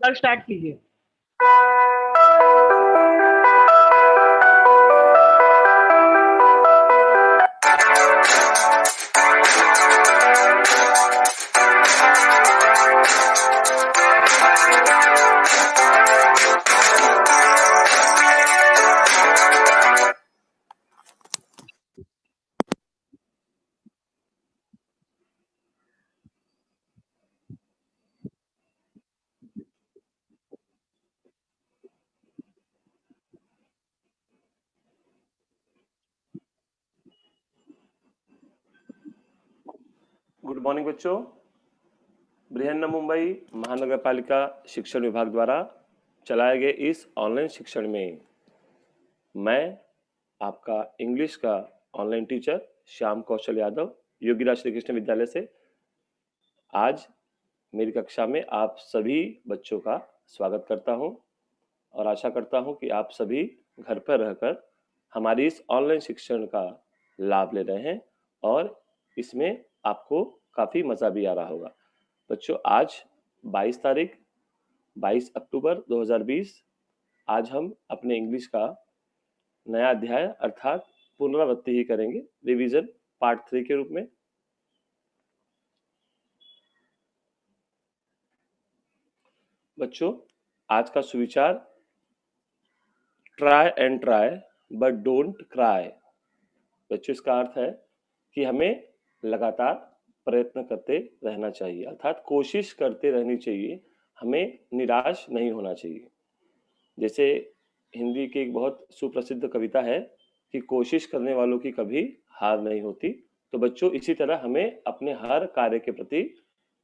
Sir start कीजिए। Good morning बच्चों। बृहन्न मुंबई महानगर पालिका शिक्षण विभाग द्वारा चलाए गए इस ऑनलाइन शिक्षण में मैं आपका इंग्लिश का ऑनलाइन टीचर श्याम कौशल यादव योगीराज श्री कृष्ण विद्यालय से आज मेरी कक्षा में आप सभी बच्चों का स्वागत करता हूं और आशा करता हूं कि आप सभी घर पर रहकर हमारी इस ऑनलाइन शिक्षण का लाभ ले रहे हैं और इसमें आपको काफ़ी मज़ा भी आ रहा होगा। बच्चों, आज 22 अक्टूबर 2020 आज हम अपने इंग्लिश का नया अध्याय अर्थात पुनरावृत्ति ही करेंगे, रिवीजन पार्ट 3 के रूप में। बच्चों, आज का सुविचार try and try but don't cry. बच्चों, इसका अर्थ है कि हमें लगातार प्रयत्न करते रहना चाहिए, अर्थात कोशिश करते रहनी चाहिए, हमें निराश नहीं होना चाहिए। जैसे हिंदी की एक बहुत सुप्रसिद्ध कविता है कि कोशिश करने वालों की कभी हार नहीं होती। तो बच्चों, इसी तरह हमें अपने हर कार्य के प्रति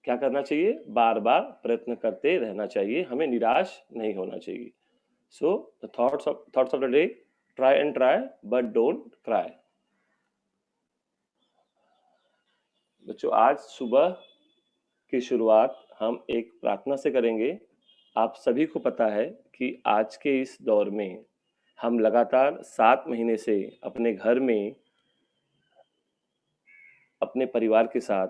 क्या करना चाहिए? बार बार प्रयत्न करते रहना चाहिए, हमें निराश नहीं होना चाहिए। So the thoughts of the day, try and try but don't cry. बच्चों, आज सुबह की शुरुआत हम एक प्रार्थना से करेंगे। आप सभी को पता है कि आज के इस दौर में हम लगातार 7 महीने से अपने घर में अपने परिवार के साथ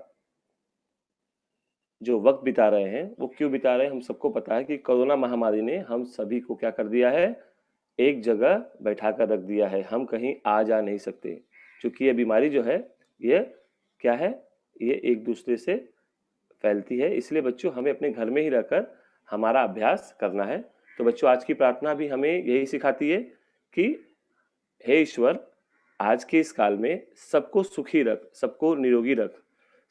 जो वक्त बिता रहे हैं वो क्यों बिता रहे हैं? हम सबको पता है कि कोरोना महामारी ने हम सभी को क्या कर दिया है? एक जगह बैठा कर रख दिया है, हम कहीं आ जा नहीं सकते क्योंकि ये बीमारी जो है ये क्या है? ये एक दूसरे से फैलती है। इसलिए बच्चों, हमें अपने घर में ही रहकर हमारा अभ्यास करना है। तो बच्चों, आज की प्रार्थना भी हमें यही सिखाती है कि हे ईश्वर, आज के इस काल में सबको सुखी रख, सबको निरोगी रख,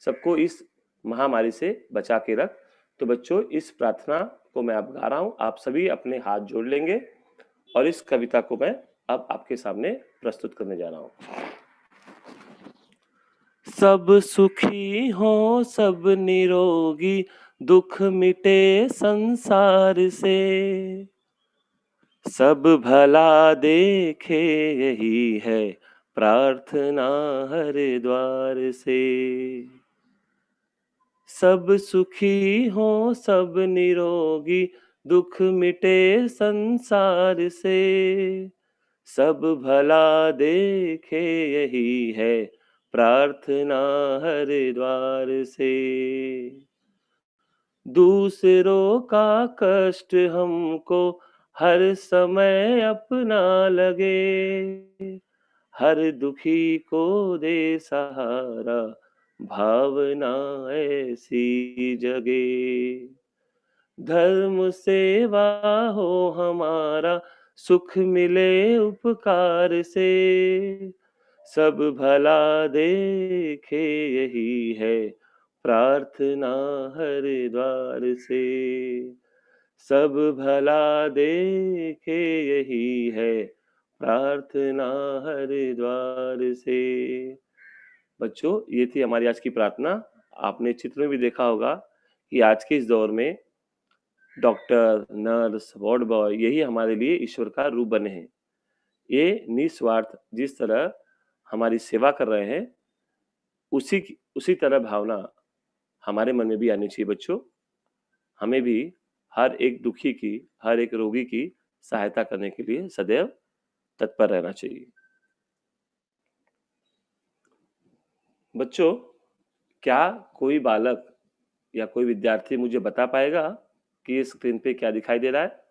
सबको इस महामारी से बचा के रख। तो बच्चों, इस प्रार्थना को मैं अब गा रहा हूँ, आप सभी अपने हाथ जोड़ लेंगे और इस कविता को मैं अब आपके सामने प्रस्तुत करने जा रहा हूँ। सब सुखी हो, सब निरोगी, दुख मिटे संसार से, सब भला देखे यही है प्रार्थना हर द्वार से। सब सुखी हो, सब निरोगी, दुख मिटे संसार से, सब भला देखे यही है प्रार्थना हर द्वार से। दूसरों का कष्ट हमको हर समय अपना लगे, हर दुखी को दे सहारा, भावना ऐसी जगे। धर्म सेवा हो हमारा, सुख मिले उपकार से, सब भला देखे यही है प्रार्थना हर द्वार से, सब भला देखे यही है प्रार्थना हर द्वार से। बच्चों, ये थी हमारी आज की प्रार्थना। आपने चित्र में भी देखा होगा कि आज के इस दौर में डॉक्टर, नर्स, वार्ड बॉय यही हमारे लिए ईश्वर का रूप बने हैं। ये निस्वार्थ जिस तरह हमारी सेवा कर रहे हैं, उसी तरह भावना हमारे मन में भी आनी चाहिए। बच्चों, हमें भी हर एक दुखी की, हर एक रोगी की सहायता करने के लिए सदैव तत्पर रहना चाहिए। बच्चों, क्या कोई बालक या कोई विद्यार्थी मुझे बता पाएगा कि ये स्क्रीन पे क्या दिखाई दे रहा है?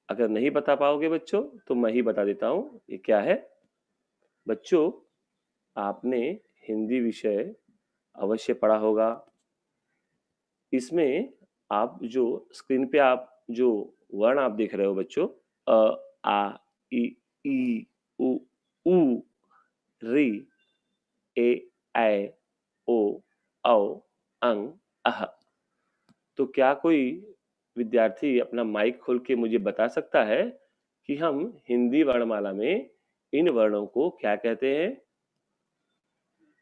अगर नहीं बता पाओगे बच्चों तो मैं ही बता देता हूँ ये क्या है। बच्चों, आपने हिंदी विषय अवश्य पढ़ा होगा। इसमें आप जो स्क्रीन पे आप जो वर्ण आप देख रहे हो बच्चों, अ, आ, ई, उ, ऊ, री, ए, ऐ, ओ, औ, अं, अह। तो क्या कोई विद्यार्थी अपना माइक खोल के मुझे बता सकता है कि हम हिंदी वर्णमाला में इन वर्णों को क्या कहते हैं?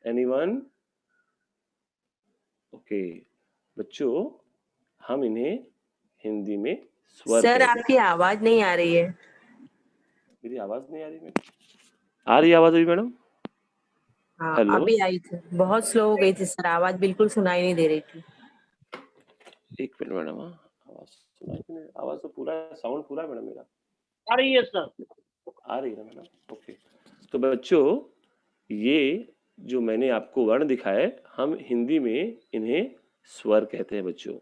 एनीवन? ओके बच्चों, हम इन्हें हिंदी में स्वर सर कहते आपकी हैं। आवाज नहीं आ रही है। मेरी आवाज नहीं आ रही मैडम? आ रही आवाज अभी मैडम? हाँ हेलो, अभी आई थी, बहुत स्लो हो गई थी सर, आवाज बिल्कुल सुनाई नहीं दे रही थी। एक मिनट मैडम। हाँ, आवाज सुनाई कि नहीं? आवाज तो पूरा साउंड पूरा है मैडम मेरा। आ रही है सर। आ रही है ना मैडम? ओके। तो बच्चों, ये जो मैंने आपको वर्ण दिखाए, हम हिंदी में इन्हें स्वर कहते हैं बच्चों।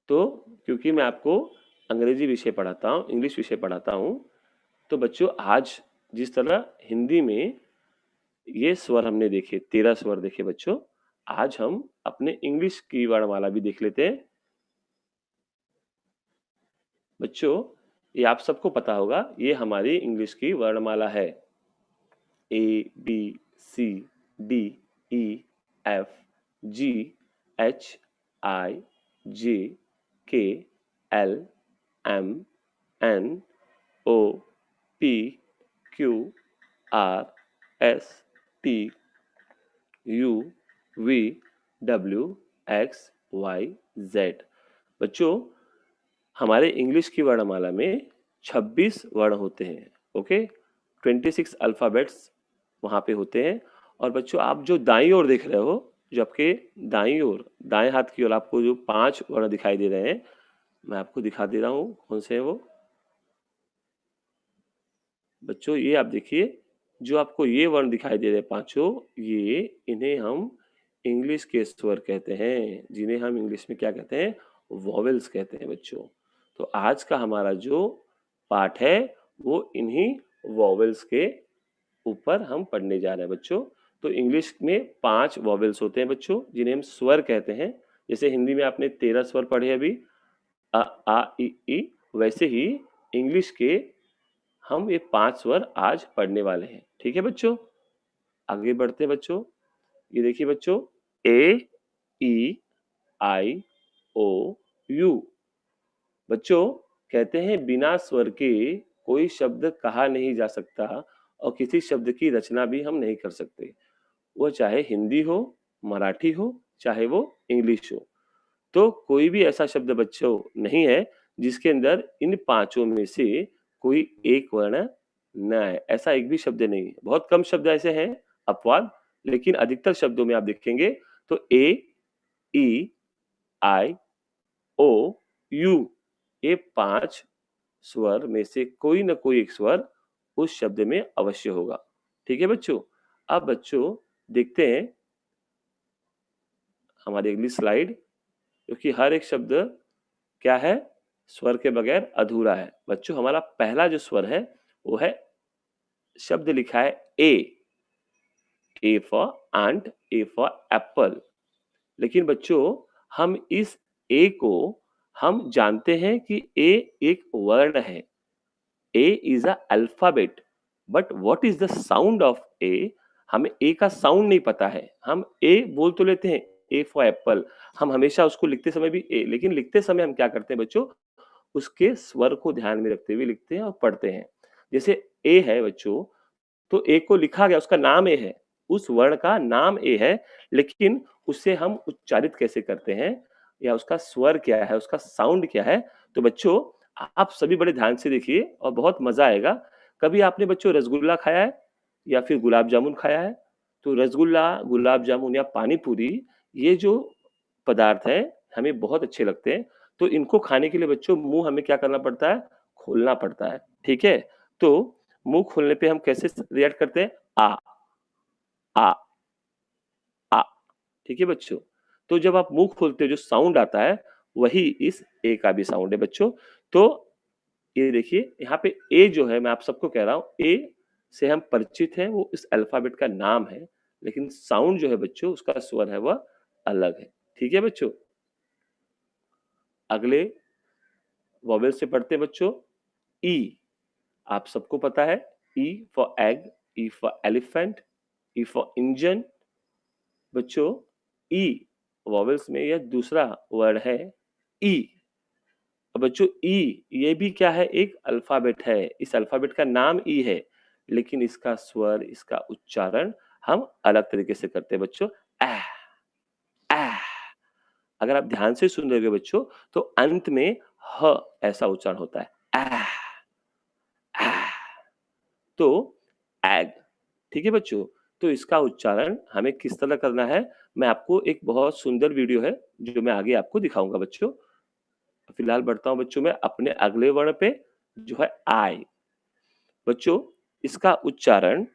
तो क्योंकि मैं आपको अंग्रेजी विषय पढ़ाता हूँ, इंग्लिश विषय पढ़ाता हूँ, तो बच्चों आज जिस तरह हिंदी में ये स्वर हमने देखे, 13 स्वर देखे बच्चों, आज हम अपने इंग्लिश की वर्णमाला भी देख लेते हैं। बच्चों, ये आप सबको पता होगा, ये हमारी इंग्लिश की वर्णमाला है। A, B, C, D, E, F, G, H, I, J, K, L, M, N, O, P, Q, R, S, T, U, V, W, X, Y, Z. बच्चों, हमारे इंग्लिश की वर्णमाला में 26 वर्ण होते हैं। ओके, 26 अल्फाबेट्स वहाँ पे होते हैं। और बच्चों, आप जो दाईं ओर देख रहे हो, जो आपके दाईं ओर, दाएं हाथ की ओर आपको जो 5 वर्ण दिखाई दे रहे हैं, मैं आपको दिखा दे रहा हूँ कौन से हैं वो। बच्चों, ये आप देखिए, जो आपको ये वर्ण दिखाई दे रहे हैं पांचों, ये इन्हें हम इंग्लिश के स्वर कहते हैं, जिन्हें हम इंग्लिश में क्या कहते हैं? वॉवेल्स कहते हैं बच्चों। तो आज का हमारा जो पाठ है वो इन्हीं वॉवेल्स के ऊपर हम पढ़ने जा रहे हैं बच्चों। तो इंग्लिश में 5 वॉवेल्स होते हैं बच्चों, जिन्हें हम स्वर कहते हैं। जैसे हिंदी में आपने 13 स्वर पढ़े अभी, अ, आ, इ, ई, वैसे ही इंग्लिश के हम ये 5 स्वर आज पढ़ने वाले हैं। ठीक है बच्चों, आगे बढ़ते हैं बच्चों। ये देखिए बच्चों, ए, ई, आई, ओ, यू। बच्चों, कहते हैं बिना स्वर के कोई शब्द कहा नहीं जा सकता, और किसी शब्द की रचना भी हम नहीं कर सकते। वो चाहे हिंदी हो, मराठी हो, चाहे वो इंग्लिश हो। तो कोई भी ऐसा शब्द बच्चों नहीं है जिसके अंदर इन पांचों में से कोई एक वर्ण न आए। ऐसा एक भी शब्द नहीं है। बहुत कम शब्द ऐसे हैं अपवाद, लेकिन अधिकतर शब्दों में आप देखेंगे तो ए, ई, आई, ओ, यू, ये 5 स्वर में से कोई ना कोई एक स्वर उस शब्द में अवश्य होगा। ठीक है बच्चों? अब बच्चों देखते हैं हमारी अगली स्लाइड, क्योंकि हर एक शब्द क्या है? स्वर के बगैर अधूरा है। बच्चों, हमारा पहला जो स्वर है वो है, शब्द लिखा है A. A for ant, A for apple. लेकिन बच्चों, हम इस ए को हम जानते हैं कि ए एक वर्ण है। A is a alphabet, but what is the sound of A? हमें ए का साउंड नहीं पता है। हम ए बोल तो लेते हैं, ए फॉर एप्पल, हम हमेशा उसको लिखते समय भी ए, लेकिन लिखते समय हम क्या करते हैं बच्चों? उसके स्वर को ध्यान में रखते हुए लिखते हैं और पढ़ते हैं। जैसे ए है बच्चों, तो ए को लिखा गया, उसका नाम ए है, उस वर्ण का नाम ए है, लेकिन उसे हम उच्चारित कैसे करते हैं, या उसका स्वर क्या है, उसका साउंड क्या है? तो बच्चों, आप सभी बड़े ध्यान से देखिए और बहुत मजा आएगा। कभी आपने बच्चों रसगुल्ला खाया है या फिर गुलाब जामुन खाया है? तो रसगुल्ला, गुलाब जामुन या पानी पूरी, ये जो पदार्थ हैं हमें बहुत अच्छे लगते हैं। तो इनको खाने के लिए बच्चों मुंह हमें क्या करना पड़ता है? खोलना पड़ता है। ठीक है? तो मुंह खोलने पे हम कैसे रिएक्ट करते हैं? आ, आ, आ। ठीक है बच्चों? तो जब आप मुंह खोलते हो जो साउंड आता है वही इस ए का भी साउंड है बच्चों। तो ये देखिए यहाँ पे ए जो है, मैं आप सबको कह रहा हूँ, ए से हम परिचित हैं, वो इस अल्फाबेट का नाम है, लेकिन साउंड जो है बच्चों, उसका स्वर है वह अलग है। ठीक है बच्चों? अगले वॉवेल से पढ़ते हैं बच्चों, ई। आप सबको पता है, E for egg, E for elephant, E for engine. बच्चों ई वॉवेल्स में यह दूसरा वर्ड है ई। अब बच्चों ई ये भी क्या है, एक अल्फाबेट है। इस अल्फाबेट का नाम ई है, लेकिन इसका स्वर, इसका उच्चारण हम अलग तरीके से करते हैं बच्चों। ऐ, ऐ। अगर आप ध्यान से सुन रहे हो बच्चों, तो अंत में ह ऐसा उच्चारण होता है, ऐ, ऐ। तो एग। ठीक है बच्चों? तो इसका उच्चारण हमें किस तरह करना है, मैं आपको एक बहुत सुंदर वीडियो है, जो मैं आगे आपको दिखाऊंगा बच्चों। फिलहाल बढ़ता हूं बच्चों मैं अपने अगले वर्ण पे, जो है आई। बच्चों इसका उच्चारण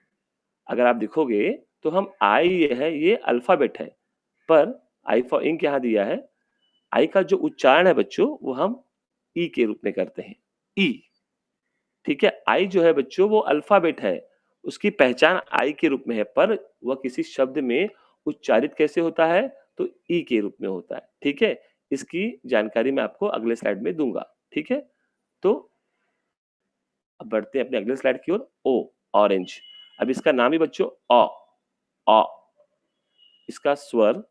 अगर आप देखोगे, तो हम आई ये है, ये अल्फाबेट है, पर आई फॉर इंक यहाँ दिया है। आई का जो उच्चारण है बच्चों, वो हम ई के रूप में करते हैं, ई। ठीक है? आई जो है बच्चों, वो अल्फाबेट है, उसकी पहचान आई के रूप में है, पर वह किसी शब्द में उच्चारित कैसे होता है, तो ई के रूप में होता है। ठीक है? इसकी जानकारी मैं आपको अगले स्लाइड में दूंगा। ठीक है? तो अब बढ़ते हैं अपने अगले स्लाइड की ओर, ओ, ऑरेंज। अब इसका नाम ही बच्चों अ। इसका स्वर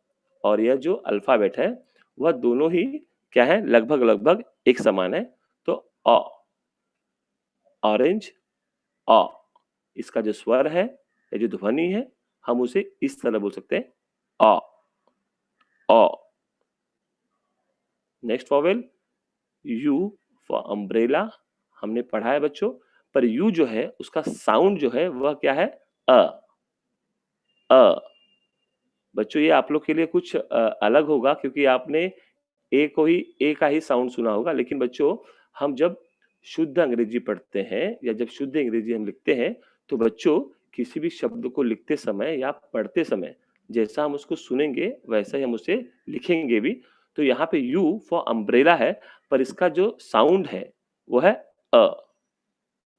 और यह जो अल्फाबेट है, वह दोनों ही क्या है, लगभग लगभग एक समान है। तो अ, ऑरेंज, अ। इसका जो स्वर है, या जो ध्वनि है, हम उसे इस तरह बोल सकते हैं, uh, uh. Next vowel, U for umbrella. हमने पढ़ा है बच्चों, पर यू जो है, उसका साउंड जो है, वह क्या है, अ, अ। बच्चों ये आप लोग के लिए कुछ अलग होगा, क्योंकि आपने ए को ही, ए का ही साउंड सुना होगा, लेकिन बच्चों हम जब शुद्ध अंग्रेजी पढ़ते हैं, या जब शुद्ध अंग्रेजी हम लिखते हैं, तो बच्चों किसी भी शब्द को लिखते समय या पढ़ते समय, जैसा हम उसको सुनेंगे वैसा ही हम उसे लिखेंगे भी। तो यहाँ पे यू फॉर अम्ब्रेला है, पर इसका जो साउंड है, वो है अ।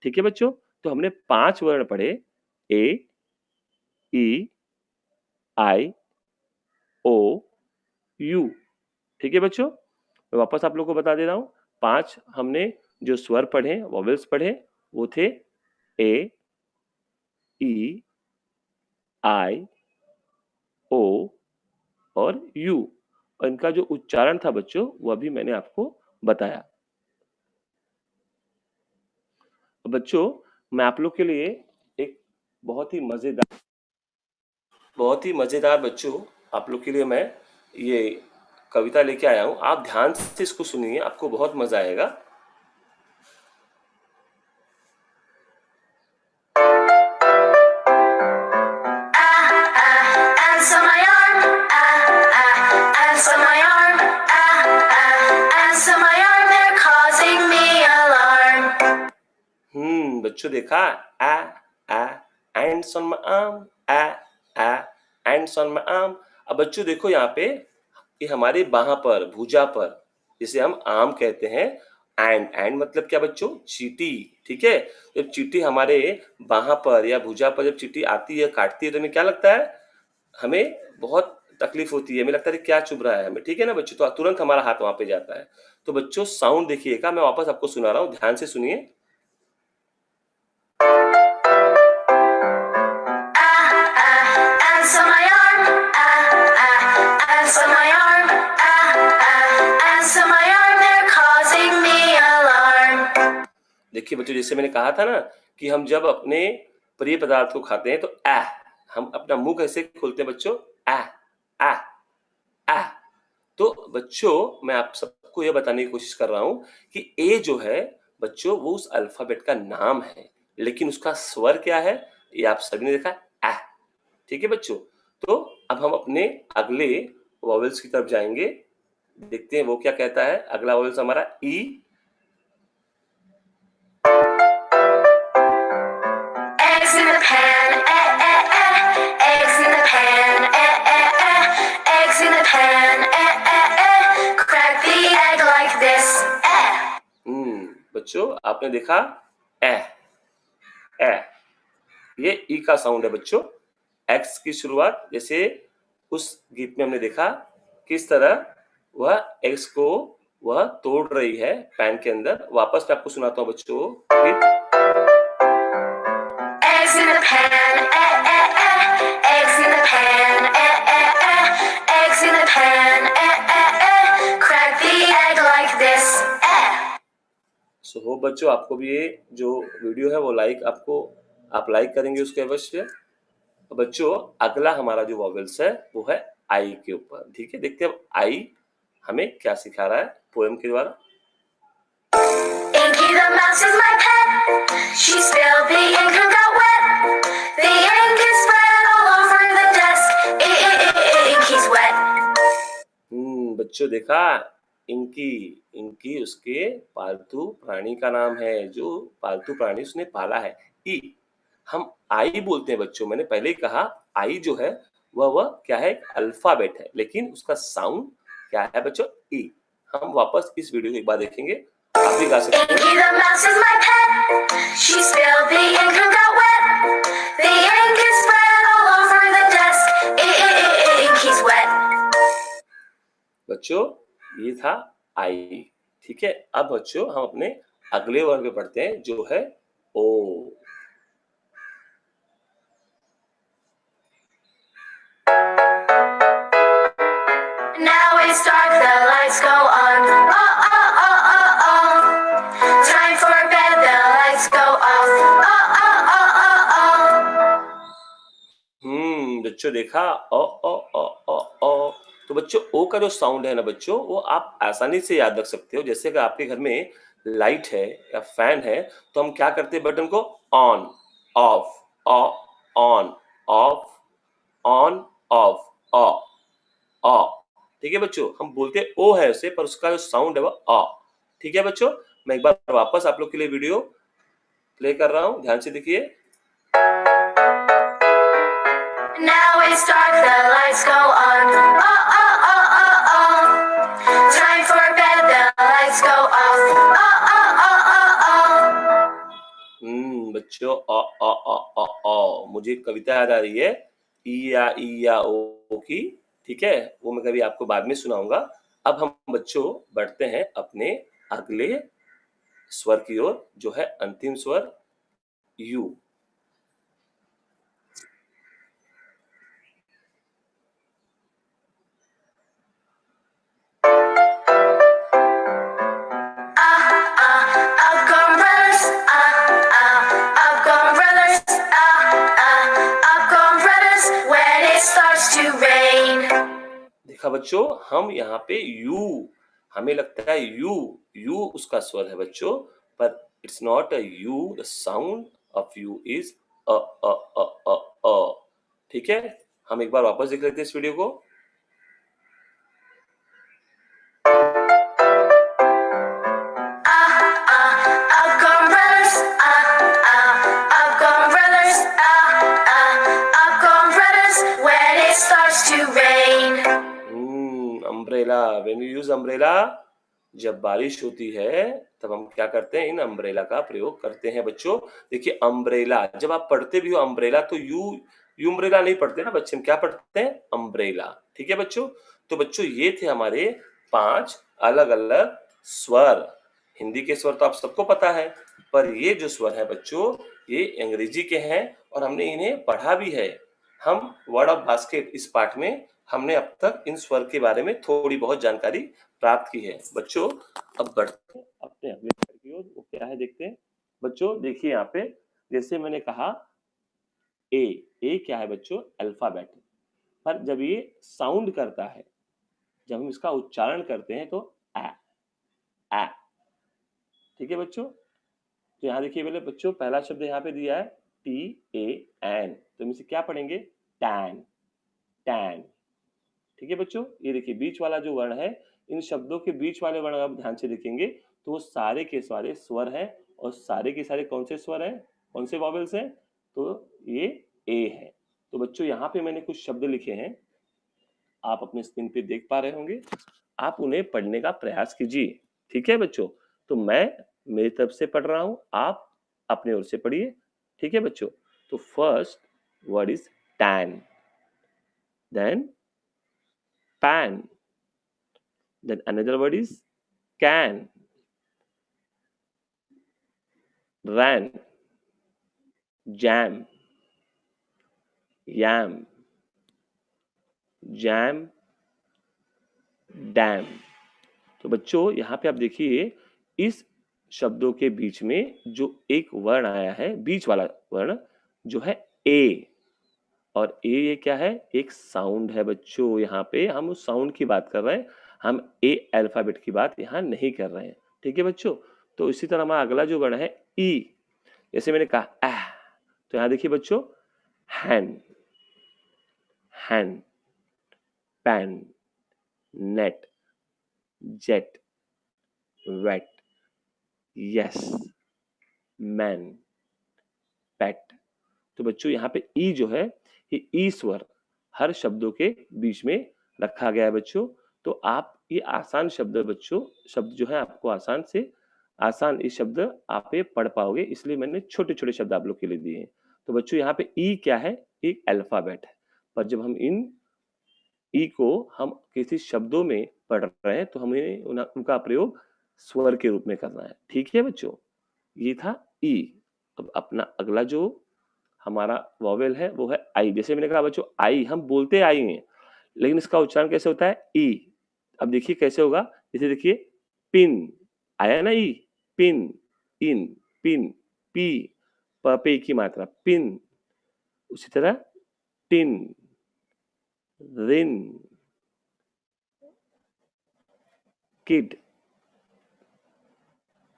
ठीक है बच्चों? तो हमने 5 वर्ण पढ़े, ए, ई, आई, ओ, यू। ठीक है बच्चों? मैं वापस आप लोगों को बता दे रहा हूँ, 5 हमने जो स्वर पढ़े, वॉवेल्स पढ़े, वो थे ए, ई, आई, ओ और यू। और इनका जो उच्चारण था बच्चों, वह भी मैंने आपको बताया। बच्चों मैं आप लोग के लिए एक बहुत ही मजेदार बच्चों, आप लोग के लिए मैं ये कविता लेके आया हूँ। आप ध्यान से इसको सुनिए, आपको बहुत मजा आएगा। बच्चों देखा, ants on my arm, ants on my arm। अब बच्चों देखो यहाँ पे, ये हमारे बाहाँ पर, भुजा पर, जिसे हम आम कहते हैं। एंड मतलब क्या बच्चों, चींटी। ठीक है? जब चींटी हमारे बाहाँ पर या भुजा पर जब चींटी आती है, काटती है, तो हमें क्या लगता है, हमें बहुत तकलीफ होती है, हमें लगता है क्या चुभ रहा है हमें। ठीक है ना बच्चों? तो तुरंत हमारा हाथ वहां पे जाता है। तो बच्चों साउंड देखिएगा, मैं वापस आपको सुना रहा हूँ, ध्यान से सुनिए। देखिए बच्चों, जैसे मैंने कहा था ना, कि हम जब अपने प्रिय पदार्थ को खाते हैं, तो हम अपना मुंह कैसे खोलते हैं बच्चों, आ आ आ। तो बच्चों मैं आप सबको यह बताने की कोशिश कर रहा हूं, कि ए जो है बच्चों, वो उस अल्फाबेट का नाम है, लेकिन उसका स्वर क्या है, ये आप सभी ने देखा, आ। ठीक है बच्चों? तो अब हम अपने अगले वॉवेल्स की तरफ जाएंगे, देखते हैं वो क्या कहता है। अगला वॉवेल्स हमारा ई। Eggs in the pan, eggs in the pan, eggs in the pan, crack the बच्चों आपने देखा ए, ए, ये ई का साउंड है बच्चों। एक्स की शुरुआत जैसे उस गीत में हमने देखा किस तरह वह एक्स को वह तोड़ रही है पैन के अंदर। वापस मैं आपको सुनाता हूँ बच्चों गीत। Eggs in the pan, eggs in the pan, eggs in the pan, crack the egg like this. So hope बच्चों आपको भी ये जो वीडियो है वो आप लाइक करेंगे उसके अवश्य। बच्चों अगला हमारा जो वॉवेल्स है वो है आई के ऊपर। ठीक है, देखते हैं अब आई हमें क्या सिखा रहा है पोएम के द्वारा। Inky the mouse is my pet. She spilled the ink and got wet. The ink is spread all over the desk. Inky's wet. बच्चों देखा इंकी, इंकी उसके पालतू प्राणी का नाम है, जो पालतू प्राणी उसने पाला है। ई हम आई बोलते हैं बच्चों, मैंने पहले ही कहा आई जो है वह क्या है, एक अल्फाबेट है, लेकिन उसका साउंड क्या है बच्चों, ई। हम वापस इस वीडियो को एक बार देखेंगे, आप भी गा सकते हैं। Inky the mouse is my pet. She spilled the ink and got wet. The ink is spread all over the desk. Inky's wet. बच्चों ये था आई। ठीक है, अब बच्चों हम अपने अगले वर्ग पे पढ़ते हैं जो है ओ। Now it's dark, the lights go on. Oh, oh, oh, oh, oh. Time for bed, the lights go off. Oh, oh, oh, oh, oh. बच्चों देखा ओ ओ ओ ओ ओ। तो बच्चों ओ का जो साउंड है ना बच्चों, वो आप आसानी से याद रख सकते हो। जैसे कि आपके घर में लाइट है या फैन है तो हम क्या करते हैं, बटन को on off on off on off ऑ। ठीक है बच्चों, हम बोलते हैं ओ है उसे, पर उसका जो साउंड है वो अ। ठीक है बच्चों, मैं एक बार वापस आप लोग के लिए वीडियो प्ले कर रहा हूं, ध्यान से देखिए। Now it's dark, the lights go on. Oh, oh, oh, oh, oh. Time for bed, the lights go off. Oh, oh, oh, oh, oh. बच्चों अ मुझे एक कविता याद आ रही है, ई या ओ की। ठीक है, वो मैं कभी आपको बाद में सुनाऊंगा। अब हम बच्चों बढ़ते हैं अपने अगले स्वर की ओर, जो है अंतिम स्वर you. Up come brothers, up come brothers, up come brothers, when it starts to rain. देखा बच्चों, हम यहाँ पे यू, हमें लगता है यू उसका स्वर है बच्चों, पर it's not a U. The sound of U is uh uh uh uh uh. ठीक है, हम एक बार वापस देख लेते हैं इस वीडियो को। Up come brothers, up come brothers, up come brothers, when it starts to rain. Umbrella, when you use umbrella, जब बारिश होती है तब हम क्या करते हैं, इन अम्ब्रेला का प्रयोग करते हैं बच्चों। देखिए अम्ब्रेला, जब आप पढ़ते भी हो अम्ब्रेला तो यू अम्ब्रेला नहीं पढ़ते ना बच्चे, हम क्या पढ़ते हैं, अम्ब्रेला। ठीक है बच्चों, तो बच्चों ये थे हमारे 5 अलग अलग स्वर। हिंदी के स्वर तो आप सबको पता है, पर ये जो स्वर है बच्चों ये अंग्रेजी के हैं और हमने इन्हें पढ़ा भी है। हम वर्ड ऑफ बास्केट इस पाठ में हमने अब तक इन स्वर के बारे में थोड़ी बहुत जानकारी प्राप्त की है। बच्चों अब बढ़ते हैं अपने अगले स्वर की ओर, वो क्या है देखते हैं। बच्चों देखिए यहाँ पे, जैसे मैंने कहा ए क्या है बच्चों, अल्फाबेट। पर जब ये साउंड करता है, जब हम इसका उच्चारण करते हैं तो आ। ठीक है बच्चों, तो यहाँ देखिए पहले बच्चों, पहला शब्द यहाँ पे दिया है TAN, तो हम इसे क्या पढ़ेंगे, टैन टैन। ठीक है बच्चों, ये देखिए बीच वाला जो वर्ण है, इन शब्दों के बीच वाले वर्ण आप ध्यान से देखेंगे तो वो सारे के सारे स्वर हैं, और सारे के सारे कौन से स्वर हैं, कौन से वॉवेल्स हैं, तो ये ए है। तो बच्चों यहाँ पे मैंने कुछ शब्द लिखे हैं, आप अपने स्क्रीन पे देख पा रहे होंगे, आप उन्हें पढ़ने का प्रयास कीजिए। ठीक है बच्चों, तो मैं मेरी तरफ से पढ़ रहा हूं, आप अपने ओर से पढ़िए, ठीक है बच्चों। तो first word is tan, then pan, then another word is can, ran, jam, yam, jam, dam. तो बच्चों यहाँ पे आप देखिए इस शब्दों के बीच में जो एक वर्ण आया है, बीच वाला वर्ण जो है ए, और ए ये क्या है, एक साउंड है बच्चों। यहाँ पे हम उस साउंड की बात कर रहे हैं, हम ए अल्फाबेट की बात यहाँ नहीं कर रहे हैं, ठीक है बच्चों। तो इसी तरह हमारा अगला जो वर्ण है ई, जैसे मैंने कहा एह, तो यहाँ देखिए बच्चों hand, hand, pan, net, jet, wet, yes, man, pet. तो बच्चों यहाँ पे ई जो है ये ई स्वर हर शब्दों के बीच में रखा गया है बच्चों। तो आप ये आसान शब्द बच्चों, शब्द जो है आपको आसान से आसान ये शब्द आप ये पढ़ पाओगे, इसलिए मैंने छोटे छोटे शब्द आप लोग के लिए दिए हैं। तो बच्चों यहाँ पे ई क्या है, एक अल्फाबेट है, पर जब हम इन ई को हम किसी शब्दों में पढ़ रहे हैं तो हमें उनका प्रयोग स्वर के रूप में करना है, ठीक है बच्चों। ये था ई। अब अपना अगला जो हमारा वॉवेल है वो है आई। जैसे मैंने कहा बच्चों आई हम बोलते आई हैं, लेकिन इसका उच्चारण कैसे होता है, ई। अब देखिए कैसे होगा, जैसे देखिए पिन आया ना ई, पिन, इन, पिन, पी, पे की मात्रा पिन। उसी तरह टिन, रिन, किड,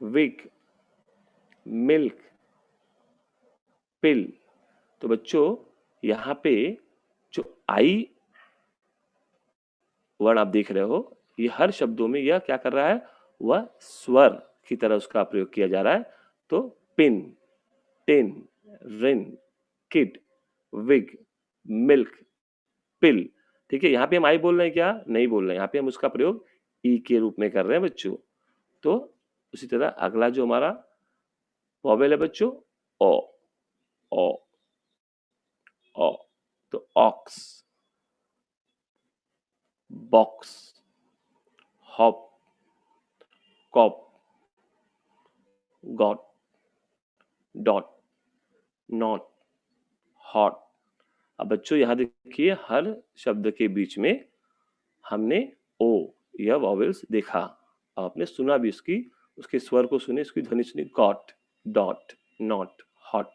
विग, मिल्क, पिल। तो बच्चों यहाँ पे जो आई वर्ण आप देख रहे हो, ये हर शब्दों में यह क्या कर रहा है, वह स्वर की तरह उसका प्रयोग किया जा रहा है। तो पिन, टिन, रिन, किड, विग, मिल्क, पिल। ठीक है, यहाँ पे हम आई बोल रहे हैं क्या, नहीं बोल रहे हैं, यहाँ पे हम उसका प्रयोग ई के रूप में कर रहे हैं बच्चों। तो उसी तरह अगला जो हमारा वॉवेल है बच्चों, ओ, ओ, ओ। तो ox, box, hop, cop, got, dot, not, hot. अब बच्चों यहाँ देखिए हर शब्द के बीच में हमने ओ यह वॉवेल्स देखा, आपने सुना भी उसकी, उसके स्वर को सुने, उसकी ध्वनि सुनी, गॉट, डॉट, नॉट, हॉट।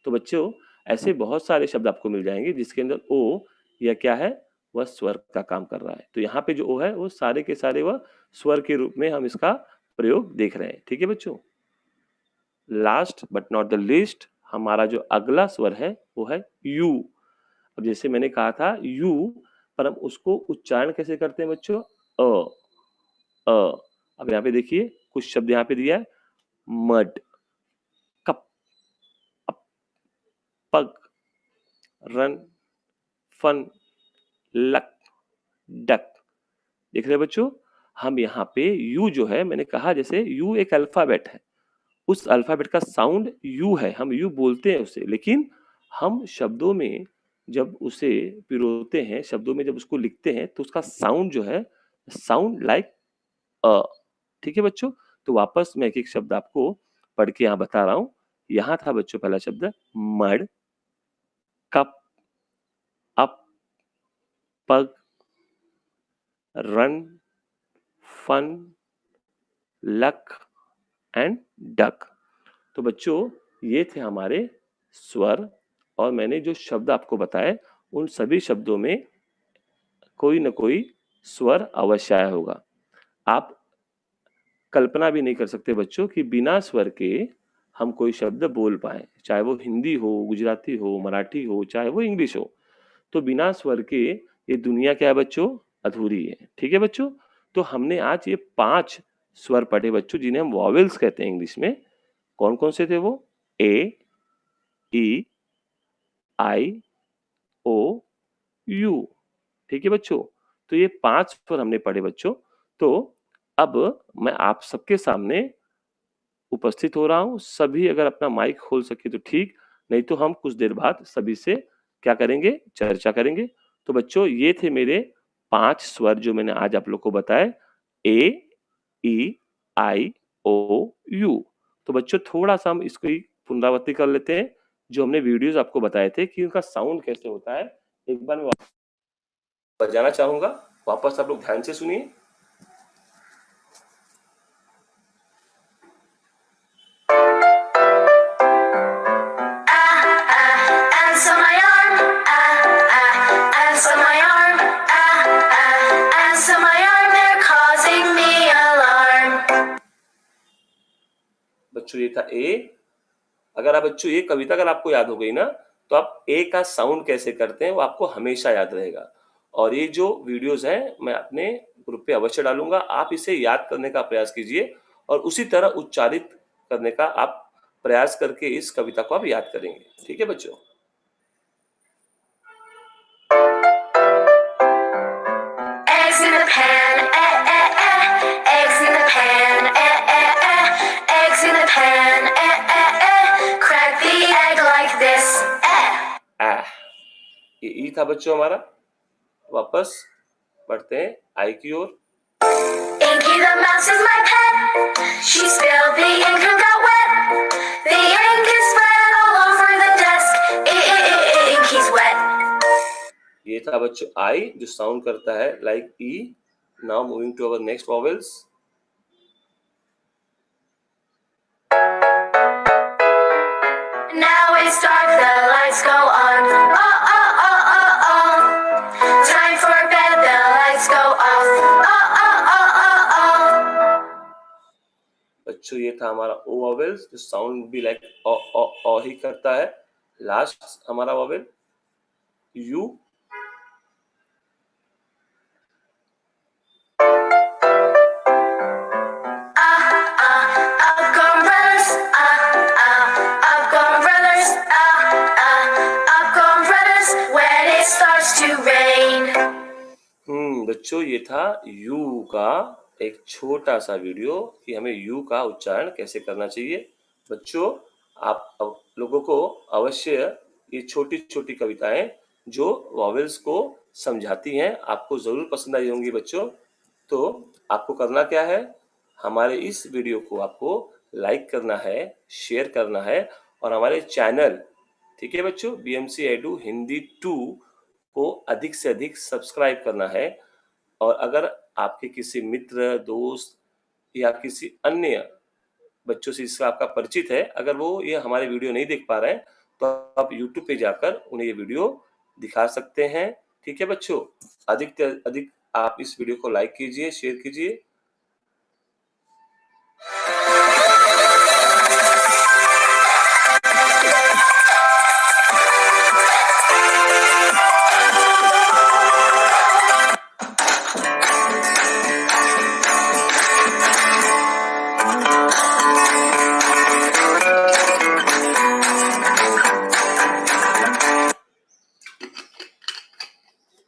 तो बच्चों ऐसे बहुत सारे शब्द आपको मिल जाएंगे जिसके अंदर ओ यह क्या है, वह स्वर का काम कर रहा है। तो यहाँ पे जो ओ है वो सारे के सारे वह स्वर के रूप में हम इसका प्रयोग देख रहे हैं, ठीक है बच्चों। Last but not the least हमारा जो अगला स्वर है वो है यू। अब जैसे मैंने कहा था यू, पर हम उसको उच्चारण कैसे करते हैं बच्चों, अ, अ। अब यहाँ पे देखिए कुछ शब्द यहाँ पे दिया है, mud, cup, up, pug, run, fun, luck, duck. देख रहे हैं बच्चों, हम यहाँ पे यू जो है, मैंने कहा जैसे यू एक अल्फाबेट है, उस अल्फाबेट का साउंड यू है, हम यू बोलते हैं उसे, लेकिन हम शब्दों में जब उसे पिरोते हैं, शब्दों में जब उसको लिखते हैं तो उसका साउंड जो है, साउंड लाइक अ। ठीक है बच्चों, तो वापस मैं एक एक शब्द आपको पढ़ के यहाँ बता रहा हूँ। यहाँ था बच्चों पहला शब्द mud, cup, up, pug, run, fun, luck and duck. तो बच्चों ये थे हमारे स्वर, और मैंने जो शब्द आपको बताए उन सभी शब्दों में कोई न कोई स्वर अवश्य आया होगा। आप कल्पना भी नहीं कर सकते बच्चों कि बिना स्वर के हम कोई शब्द बोल पाए, चाहे वो हिंदी हो, गुजराती हो, मराठी हो, चाहे वो इंग्लिश हो। तो बिना स्वर के ये दुनिया क्या है बच्चों, अधूरी है। ठीक है बच्चों, तो हमने आज ये 5 स्वर पढ़े बच्चों जिन्हें हम वॉवेल्स कहते हैं इंग्लिश में। कौन कौन से थे वो, ए, ई, आई, ओ, यू। ठीक है बच्चों, तो ये 5 स्वर हमने पढ़े बच्चों। तो अब मैं आप सबके सामने उपस्थित हो रहा हूँ। सभी अगर अपना माइक खोल सके तो ठीक, नहीं तो हम कुछ देर बाद सभी से क्या करेंगे, चर्चा करेंगे। तो बच्चों ये थे मेरे 5 स्वर जो मैंने आज आप लोग को बताए, ए, ई, आई, ओ, यू। तो बच्चों थोड़ा-सा हम इसको ही पुनरावृत्ति कर लेते हैं, जो हमने वीडियोज़ आपको बताए थे कि उनका साउंड कैसे होता है। एक बार मैं बजाना चाहूँगा, वापस आप लोग ध्यान से सुनिए। And so my arm, and so my arm, and so my arm, they're causing me alarm. बच्चों ये था ए। अगर आप बच्चों ये कविता अगर आपको याद हो गई ना, तो आप ए का साउंड कैसे करते हैं वो आपको हमेशा याद रहेगा। और ये जो वीडियोस हैं मैं अपने ग्रुप पे अवश्य डालूंगा, आप इसे याद करने का प्रयास कीजिए और उसी तरह उच्चारित करने का आप प्रयास करके इस कविता को आप याद करेंगे। ठीक है बच्चों? Eggs in the pan, eggs in the pan, eggs in the pan, crack the egg like this, ये ई था बच्चों हमारा। वापस बढ़ते हैं आई की ओर। Inky the mouse is my pet. She spilled the ink and got wet. The ink is spread all over the desk. Inky's wet. ये था बच्चों आई जो साउंड करता है like E. Now moving to our next vowels. Now it's dark, the lights go on. Oh, oh, oh, oh, oh. Time for bed, the lights go off. Oh, oh, oh, oh, oh. बच्चों ये था हमारा ओ vowels जो sound भी like oh ही करता है। Last हमारा vowel you. Upgoing brothers, upgoing brothers, upgoing brothers. When it starts to rain. बच्चों ये था यू का एक छोटा सा वीडियो कि हमें यू का उच्चारण कैसे करना चाहिए। बच्चों आप लोगों को अवश्य ये छोटी छोटी कविताएं जो वॉवेल्स को समझाती हैं आपको जरूर पसंद आई होंगी बच्चों। तो आपको करना क्या है, हमारे इस वीडियो को आपको लाइक करना है, शेयर करना है और हमारे चैनल, ठीक है बच्चों, BMC एडू हिंदी 2 को अधिक से अधिक सब्सक्राइब करना है। और अगर आपके किसी मित्र, दोस्त या किसी अन्य बच्चों से इसका आपका परिचित है, अगर वो ये हमारे वीडियो नहीं देख पा रहे हैं तो आप YouTube पे जाकर उन्हें ये वीडियो दिखा सकते हैं। ठीक है बच्चों? अधिक से अधिक आप इस वीडियो को लाइक कीजिए, शेयर कीजिए